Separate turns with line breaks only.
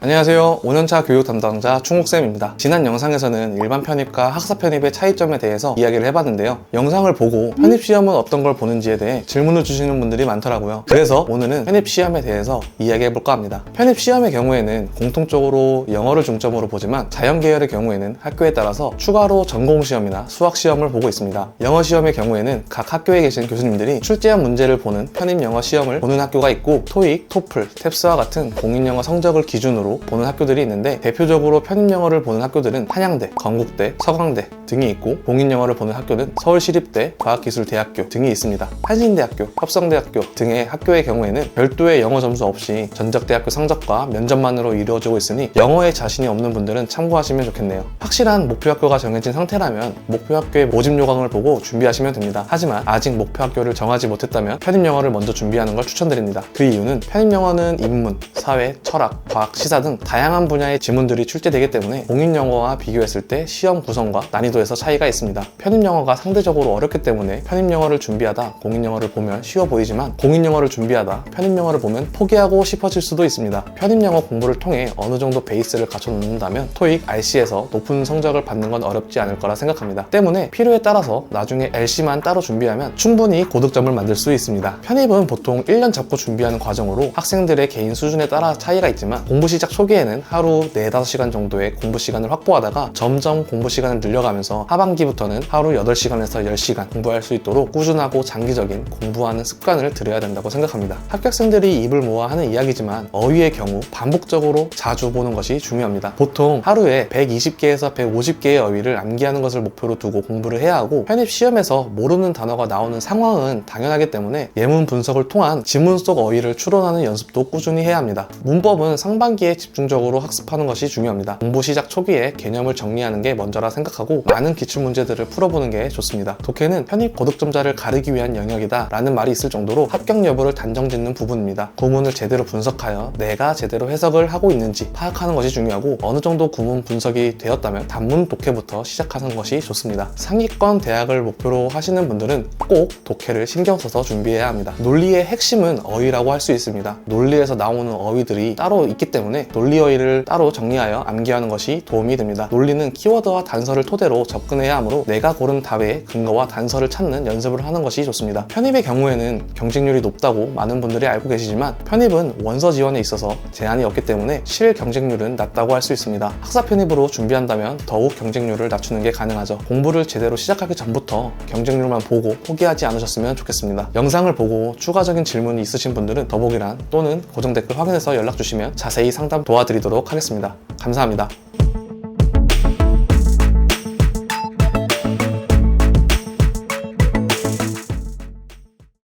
안녕하세요. 5년차 교육 담당자 충욱쌤입니다. 지난 영상에서는 일반 편입과 학사 편입의 차이점에 대해서 이야기를 해봤는데요. 영상을 보고 편입시험은 어떤 걸 보는지에 대해 질문을 주시는 분들이 많더라고요. 그래서 오늘은 편입시험에 대해서 이야기해볼까 합니다. 편입시험의 경우에는 공통적으로 영어를 중점으로 보지만 자연계열의 경우에는 학교에 따라서 추가로 전공시험이나 수학시험을 보고 있습니다. 영어시험의 경우에는 각 학교에 계신 교수님들이 출제한 문제를 보는 편입영어 시험을 보는 학교가 있고 토익, 토플, 탭스와 같은 공인영어 성적을 기준으로 보는 학교들이 있는데 대표적으로 편입영어를 보는 학교들은 한양대, 건국대, 서강대 등이 있고 공인영어를 보는 학교는 서울시립대, 과학기술대학교 등이 있습니다. 한신대학교, 협성대학교 등의 학교의 경우에는 별도의 영어 점수 없이 전적대학교 성적과 면접만으로 이루어지고 있으니 영어에 자신이 없는 분들은 참고하시면 좋겠네요. 확실한 목표학교가 정해진 상태라면 목표학교의 모집 요강을 보고 준비하시면 됩니다. 하지만 아직 목표학교를 정하지 못했다면 편입영어를 먼저 준비하는 걸 추천드립니다. 그 이유는 편입영어는 인문, 사회, 철학, 과학, 시사 등 다양한 분야의 지문들이 출제되기 때문에 공인영어와 비교했을 때 시험 구성과 난이도에서 차이가 있습니다. 편입영어가 상대적으로 어렵기 때문에 편입영어를 준비하다 공인영어를 보면 쉬워 보이지만 공인영어를 준비하다 편입영어를 보면 포기하고 싶어질 수도 있습니다. 편입영어 공부를 통해 어느 정도 베이스를 갖춰놓는다면 토익, RC에서 높은 성적을 받는 건 어렵지 않을 거라 생각합니다. 때문에 필요에 따라서 나중에 LC만 따로 준비하면 충분히 고득점을 만들 수 있습니다. 편입은 보통 1년 잡고 준비하는 과정으로 학생들의 개인 수준에 따라 차이가 있지만 공부 시작 초기에는 하루 4-5시간 정도의 공부 시간을 확보하다가 점점 공부 시간을 늘려가면서 하반기부터는 하루 8시간에서 10시간 공부할 수 있도록 꾸준하고 장기적인 공부하는 습관을 들여야 된다고 생각합니다. 합격생들이 입을 모아 하는 이야기지만 어휘의 경우 반복적으로 자주 보는 것이 중요합니다. 보통 하루에 120개에서 150개의 어휘를 암기하는 것을 목표로 두고 공부를 해야 하고 편입 시험에서 모르는 단어가 나오는 상황은 당연하기 때문에 예문 분석을 통한 지문 속 어휘를 추론하는 연습도 꾸준히 해야 합니다. 문법은 상반기에 집중적으로 학습하는 것이 중요합니다. 공부 시작 초기에 개념을 정리하는 게 먼저라 생각하고 많은 기출문제들을 풀어보는 게 좋습니다. 독해는 편입 고득점자를 가르기 위한 영역이다 라는 말이 있을 정도로 합격 여부를 단정짓는 부분입니다. 구문을 제대로 분석하여 내가 제대로 해석을 하고 있는지 파악하는 것이 중요하고 어느 정도 구문 분석이 되었다면 단문 독해부터 시작하는 것이 좋습니다. 상위권 대학을 목표로 하시는 분들은 꼭 독해를 신경 써서 준비해야 합니다. 논리의 핵심은 어휘라고 할 수 있습니다. 논리에서 나오는 어휘들이 따로 있기 때문에 논리 어휘를 따로 정리하여 암기하는 것이 도움이 됩니다. 논리는 키워드와 단서를 토대로 접근해야 하므로 내가 고른 답의 근거와 단서를 찾는 연습을 하는 것이 좋습니다. 편입의 경우에는 경쟁률이 높다고 많은 분들이 알고 계시지만 편입은 원서 지원에 있어서 제한이 없기 때문에 실 경쟁률은 낮다고 할 수 있습니다. 학사 편입으로 준비한다면 더욱 경쟁률을 낮추는 게 가능하죠. 공부를 제대로 시작하기 전부터 경쟁률만 보고 포기하지 않으셨으면 좋겠습니다. 영상을 보고 추가적인 질문이 있으신 분들은 더보기란 또는 고정 댓글 확인해서 연락 주시면 자세히 상담 도와드리도록 하겠습니다. 감사합니다.